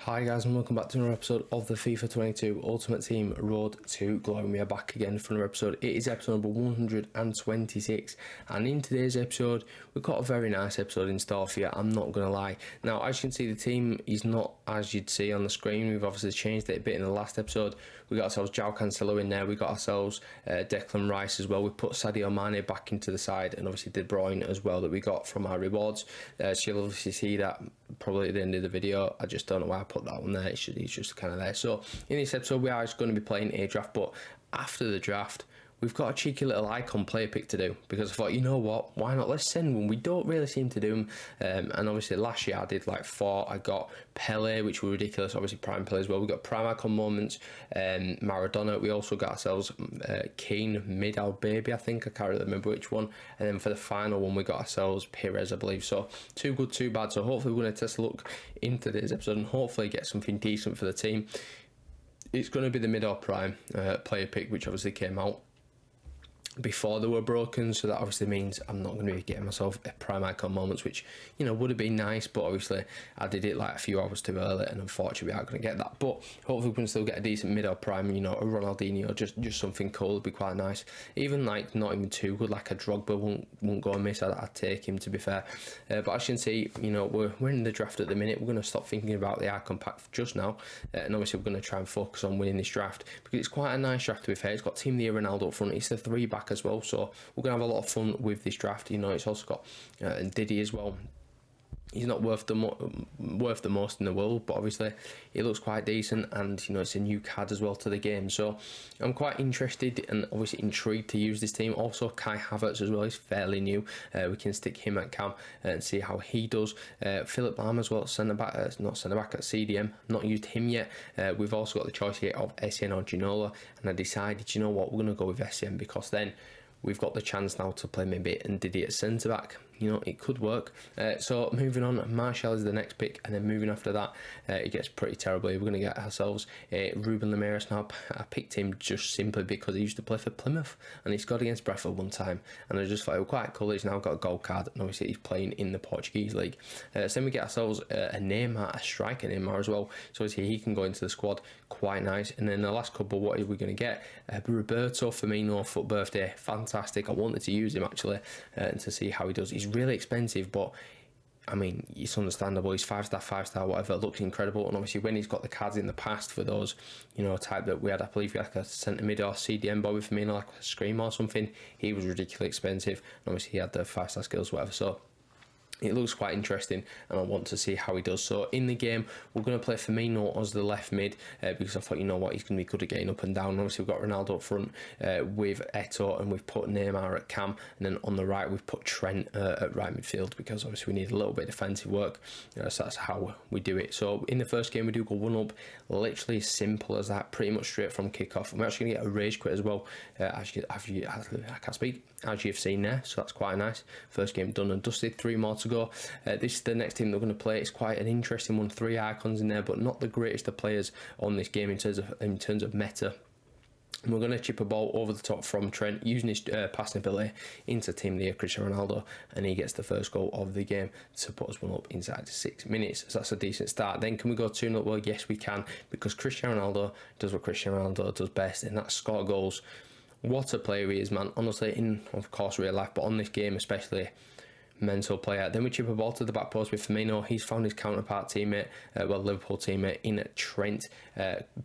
Hi guys, and welcome back to another episode of the FIFA 22 Ultimate Team Road to Glory. We are back again for another episode. It is episode number 126, and in today's episode we've got a very nice episode in store for you, I'm not going to lie. Now, as you can see, the team is not as you'd see on the screen. We've obviously changed it a bit in the last episode. We got ourselves João Cancelo in there, we got ourselves Declan Rice as well. We put Sadio Mane back into the side, and obviously De Bruyne as well that we got from our rewards. So you'll obviously see that probably at the end of the video. I just don't know why I put that one there. It's just kind of there. So in this episode we are just going to be playing a draft, but after the draft we've got a cheeky little icon player pick to do, because I thought, you know what, why not, let's send one. We don't really seem to do them, and obviously last year I did like 4. I got Pele, which were ridiculous, obviously prime Pele as well. We got prime icon moments, Maradona. We also got ourselves Keane mid-out baby, I think, I can't really remember which one, and then for the final one we got ourselves Pires, I believe. So too good, too bad. So hopefully we're going to test a look into this episode and hopefully get something decent for the team. It's going to be the mid or prime player pick, which obviously came out before they were broken, so that obviously means I'm not going to be getting myself a prime icon moments, which, you know, would have been nice, but obviously I did it like a few hours too early, and unfortunately we aren't going to get that. But hopefully we can still get a decent mid or prime, you know, a Ronaldinho, just something cool would be quite nice. Even like not even too good, like a Drogba won't go amiss. I'd take him, to be fair. But as you can see, you know, we're in the draft at the minute. We're going to stop thinking about the icon pack just now, and obviously we're going to try and focus on winning this draft, because it's quite a nice draft, to be fair. It's got Team of the Year Ronaldo up front. It's the 3 back as well, so we're gonna have a lot of fun with this draft. You know, it's also got Diddy as well. He's not worth the most in the world, but obviously he looks quite decent, and you know, it's a new card as well to the game. So I'm quite interested and obviously intrigued to use this team. Also Kai Havertz as well, he's fairly new. We can stick him at cam and see how he does. Philip Lahm as well, centre back at CDM. Not used him yet. We've also got the choice here of SN or Ginola, and I decided, you know what, we're going to go with SN, because then we've got the chance now to play maybe Ndidi at centre back. You know, it could work. So moving on, Martial is the next pick, and then moving after that, it gets pretty terrible. We're going to get ourselves Ruben Ramirez now. I picked him just simply because he used to play for Plymouth, and he scored against Bradford one time, and I just thought it was quite cool. He's now got a gold card, and obviously he's playing in the Portuguese league. So then we get ourselves a Neymar, a striker Neymar as well. So obviously he can go into the squad, quite nice. And then the last couple, what are we going to get? Roberto Firmino, foot birthday, fantastic. I wanted to use him actually, and to see how he does. He's really expensive, but I mean, it's understandable. He's 5-star, whatever. Looks incredible. And obviously, when he's got the cards in the past for those, you know, type that we had, I believe we had like a centre mid or CDM boy with Firmino, like a Scream or something. He was ridiculously expensive. And obviously, he had the 5-star skills, whatever. So it looks quite interesting, and I want to see how he does. So in the game, we're going to play Firmino as the left mid, because I thought, you know what, he's going to be good at getting up and down. And obviously we've got Ronaldo up front with Eto'o, and we've put Neymar at cam, and then on the right we've put Trent at right midfield, because obviously we need a little bit of defensive work. So that's how we do it. So in the first game we do go 1-up, literally as simple as that, pretty much straight from kick-off. I'm actually going to get a rage quit as well, as you've seen there, so that's quite nice. First game done and dusted. 3 more to go. This is the next team they're going to play. It's quite an interesting one. 3 icons in there, but not the greatest of players on this game in terms of meta. And we're going to chip a ball over the top from Trent, using his passing ability into Team of the Year Cristiano Ronaldo, and he gets the first goal of the game to put us 1-up inside 6 minutes. So that's a decent start. Then can we go 2-0? Well, yes we can, because Cristiano Ronaldo does what Cristiano Ronaldo does best, and that's score goals. What a player he is, man. Honestly, in of course real life, but on this game especially, mental player. Then we chip a ball to the back post with Firmino. He's found his counterpart teammate, Liverpool teammate in Trent.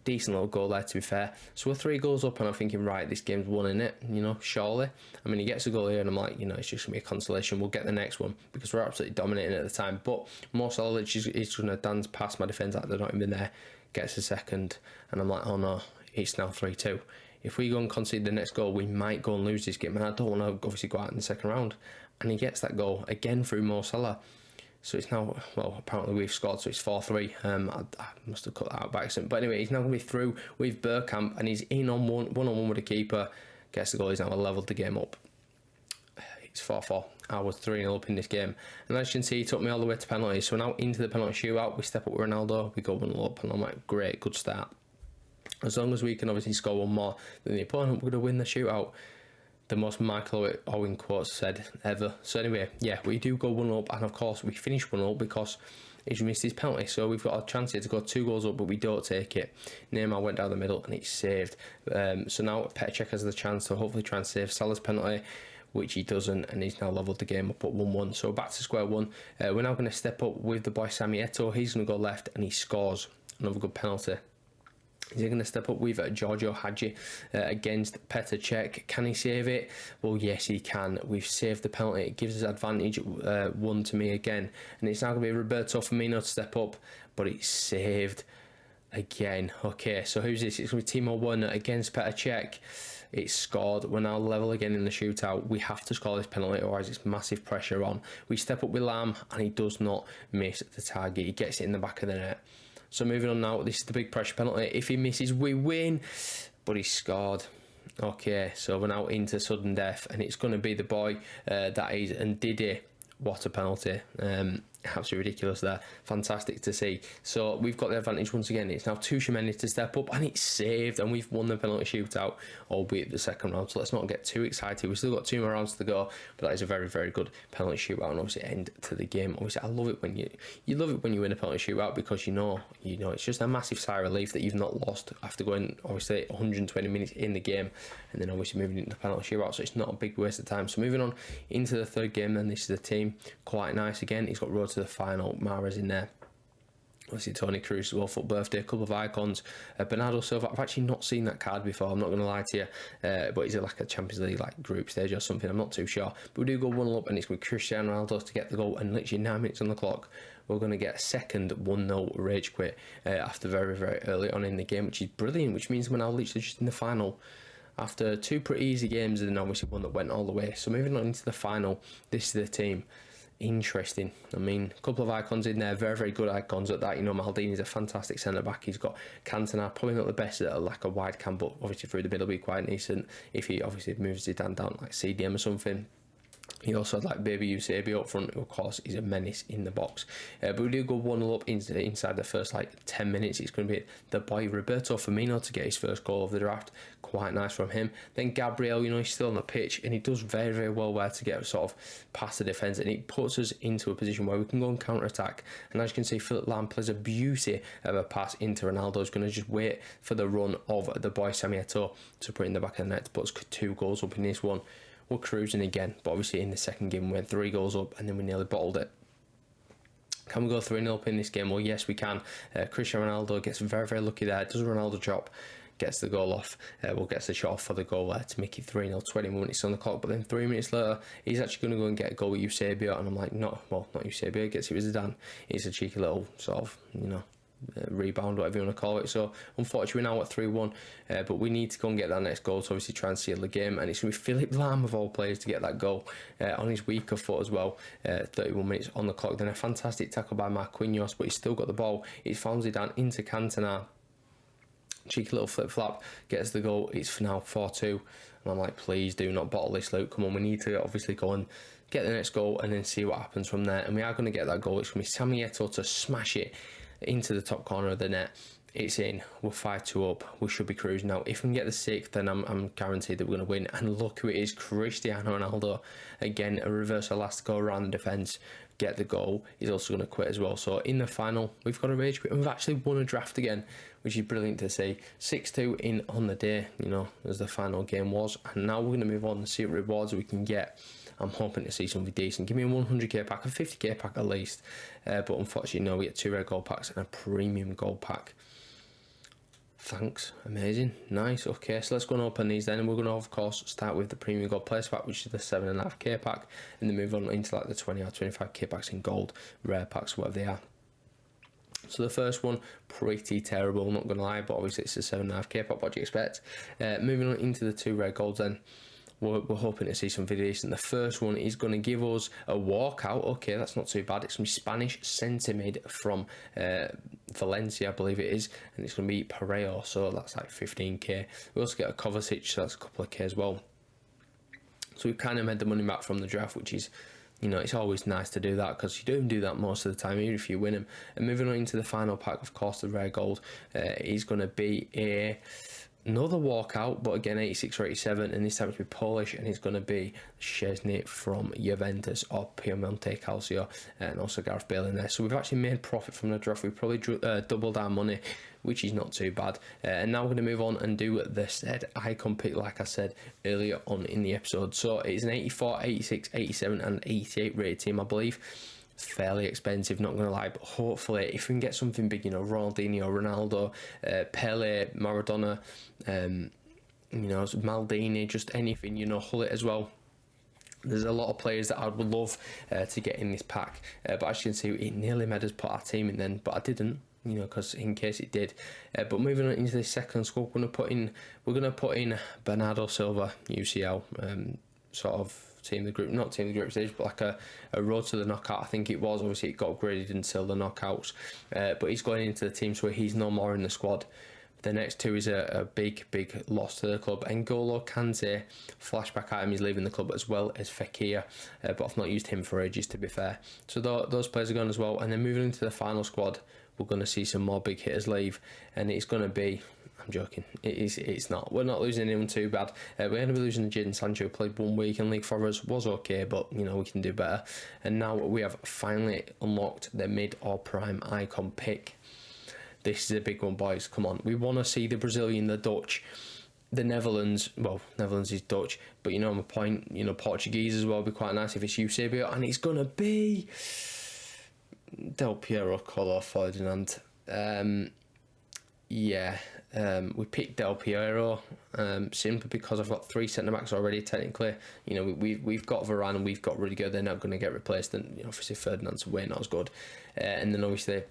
Decent little goal there, to be fair. So we're 3 goals up, and I'm thinking, right, this game's won, innit? You know, surely. I mean, he gets a goal here, and I'm like, you know, it's just gonna be a consolation. We'll get the next one, because we're absolutely dominating at the time. But Mo Salah is gonna dance past my defence like they're not even there. Gets a second, and I'm like, oh no, it's now 3-2. If we go and concede the next goal, we might go and lose this game, and I don't want to obviously go out in the second round. And he gets that goal again through Mo Salah. So it's now, well, apparently we've scored, so it's 4-3. I must have cut that out by accident. But anyway, he's now going to be through with Bergkamp, and he's in on one-on-one with the keeper. Gets the goal, he's now leveled the game up. It's 4-4. I was 3-0 up in this game. And as you can see, he took me all the way to penalties. So now into the penalty shootout, we step up with Ronaldo, we go 1-0 up, and I'm like, great, good start. As long as we can obviously score one more than the opponent, we're going to win the shootout. The most Michael Owen quotes said ever. So anyway, yeah, we do go 1-up, and of course we finish 1-up because he's missed his penalty. So we've got a chance here to go 2 goals up, but we don't take it. Neymar went down the middle and it's saved. So now Petr Cech has the chance to hopefully try and save Salah's penalty, which he doesn't, and he's now levelled the game up at 1-1. So back to square one. We're now going to step up with the boy Sami Eto'o. He's going to go left and he scores another good penalty. Is he going to step up with Giorgio Hagi against Petr Cech? Can he save it? Well, yes, he can. We've saved the penalty. It gives us advantage 1 to me again. And it's now going to be Roberto Firmino to step up, but it's saved again. Okay, so who's this? It's going to be Timo Werner against Petr Cech. It's scored. We're now level again in the shootout. We have to score this penalty, otherwise it's massive pressure on. We step up with Lam, and he does not miss the target. He gets it in the back of the net. So moving on now, this is the big pressure penalty. If he misses, we win, but he scored. Okay, so we're now into sudden death, and it's going to be the boy that is Ndidi. What a penalty. Absolutely ridiculous there. Fantastic to see. So we've got the advantage once again. It's now Tchouaméni to step up, and it's saved, and we've won the penalty shootout, albeit the second round. So let's not get too excited. We've still got 2 more rounds to go, but that is a very, very good penalty shootout, and obviously end to the game. Obviously, I love it when you love it when you win a penalty shootout, because you know it's just a massive sigh of relief that you've not lost after going obviously 120 minutes in the game, and then obviously moving into the penalty shootout. So it's not a big waste of time. So moving on into the third game, then this is the team. Quite nice again. He's got road to the final. Mahrez in there. Obviously Toni Kroos as well, foot birthday, a couple of icons. Bernardo Silva, I've actually not seen that card before, I'm not going to lie to you, but is it like a Champions League like group stage or something? I'm not too sure, but we do go 1-0 up, and it's with Cristiano Ronaldo to get the goal, and literally 9 minutes on the clock we're going to get a second 1-0 rage quit after very, very early on in the game, which is brilliant, which means we're now literally just in the final after 2 pretty easy games, and then obviously one that went all the way. So moving on into the final, this is the team. Interesting. I mean, a couple of icons in there, very, very good icons at that. Maldini's a fantastic centre-back. He's got Cantona, probably not the best at like a wide cam, but obviously through the middle will be quite decent if he obviously moves it down like CDM or something. He also had like Baby Eusebio up front, who of course is a menace in the box. But we do go 1-0 up inside the first like 10 minutes. It's going to be the boy Roberto Firmino to get his first goal of the draft. Quite nice from him. Then Gabriel, he's still on the pitch, and he does very, very well where to get sort of past the defence, and he puts us into a position where we can go and counter-attack. And as you can see, Philip Lahm plays a beauty of a pass into Ronaldo. He's going to just wait for the run of the boy Sami Eto'o to put in the back of the net to put us 2 goals up in this one. We're cruising again, but obviously in the second game we went 3 goals up, and then we nearly bottled it. Can we go 3-0 up in this game? Well, yes, we can. Cristiano Ronaldo gets very, very lucky there. Does a Ronaldo chop, gets the goal off. Gets the shot off for the goal there to make it 3-0, 20 minutes on the clock. But then 3 minutes later, he's actually going to go and get a goal with Eusebio, and I'm like, not Eusebio, gets it with Zidane. It's a cheeky little sort of, rebound, whatever you want to call it. So unfortunately we're now at 3-1, but we need to go and get that next goal to obviously try and seal the game, and it's going to be Philip Lahm of all players to get that goal on his weaker foot as well. 31 minutes on the clock. Then a fantastic tackle by Marquinhos, but he's still got the ball. It's found Zidane into Cantona. Cheeky little flip-flap, gets the goal. It's now 4-2, and I'm like, please do not bottle this, Luke. Come on, we need to obviously go and get the next goal and then see what happens from there. And we are going to get that goal. It's going to be Sami Eto'o to smash it into the top corner of the net. It's in. We're 5-2 up. We should be cruising now. If we can get the 6th, then I'm guaranteed that we're going to win. And look who it is, Cristiano Ronaldo. Again, a reversal last go around the defence, get the goal. He's also going to quit as well. So in the final, we've got a rage quit, and we've actually won a draft again, which is brilliant to see. 6-2 in on the day, as the final game was. And now we're going to move on and see what rewards we can get. I'm hoping to see something decent. Give me a 100k pack, a 50k pack at least. But unfortunately, no, we get 2 red gold packs and a premium gold pack. Thanks, amazing, nice. Okay, so let's go and open these then, and we're going to of course start with the premium gold players pack, which is the 7.5k pack, and then move on into like the 20 or 25k packs in gold, rare packs, whatever they are. So the first one, pretty terrible, not going to lie, but obviously it's a 7.5k pack, what do you expect? Moving on into the 2 red golds then. We're hoping to see something decent. The first one is going to give us a walkout. Okay, that's not too bad. It's going to be Spanish centre mid from Valencia, I believe it is, and it's going to be Pareo, so that's like 15k. We also get a Kovacic, so that's a couple of k as well. So we've kind of made the money back from the draft, which is, it's always nice to do that, because you don't do that most of the time, even if you win them. And moving on into the final pack, of course, the rare gold is going to be a another walkout, but again 86 or 87, and this time it's be Polish, and it's going to be Szczesny from Juventus or Piemonte Calcio, and also Gareth Bale in there. So we've actually made profit from the draft. We've probably doubled our money, which is not too bad. And now we're going to move on and do the said icon pick, like I said earlier on in the episode. So it's an 84, 86, 87 and 88 rated team, I believe. It's fairly expensive, not going to lie, but hopefully if we can get something big, Ronaldinho, Ronaldo, Pele, Maradona, Maldini, just anything, Hullet as well. There's a lot of players that I would love to get in this pack, but as you can see, it nearly made us put our team in then, but I didn't, because in case it did. But moving on into the second squad, we're going to put in Bernardo Silva, UCL, sort of not team the group stage, but like a road to the knockout, I think it was. Obviously it got upgraded until the knockouts, but he's going into the team, so he's no more in the squad. The next two is a big loss to the club. N'Golo Kante, flashback item, he's leaving the club, as well as Fekir, but I've not used him for ages, to be fair. So those players are gone as well. And then moving into the final squad, we're going to see some more big hitters leave, and it's going to be, I'm joking, it's not. We're not losing anyone too bad. We're going to be losing Jadon Sancho, who played 1 week in League for us, was okay, but we can do better. And now we have finally unlocked the mid or prime icon pick. This is a big one, boys. Come on. We want to see the Brazilian, the Dutch, the Netherlands. Well, Netherlands is Dutch, but my point, Portuguese as well would be quite nice if it's Eusebio. And it's going to be Del Piero, Colo, Ferdinand. We picked Del Piero simply because I've got 3 centre-backs already, technically. We've got Varane and we've got Rudiger. They're not going to get replaced. And obviously Ferdinand's way not as good. And then obviously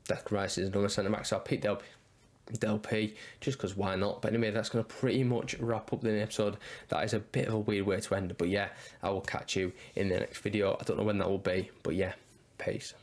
Declan Rice is another centre-back, so I picked Del P just because why not. But anyway, that's going to pretty much wrap up the episode. That is a bit of a weird way to end it, but yeah, I will catch you in the next video. I don't know when that will be, but yeah, peace.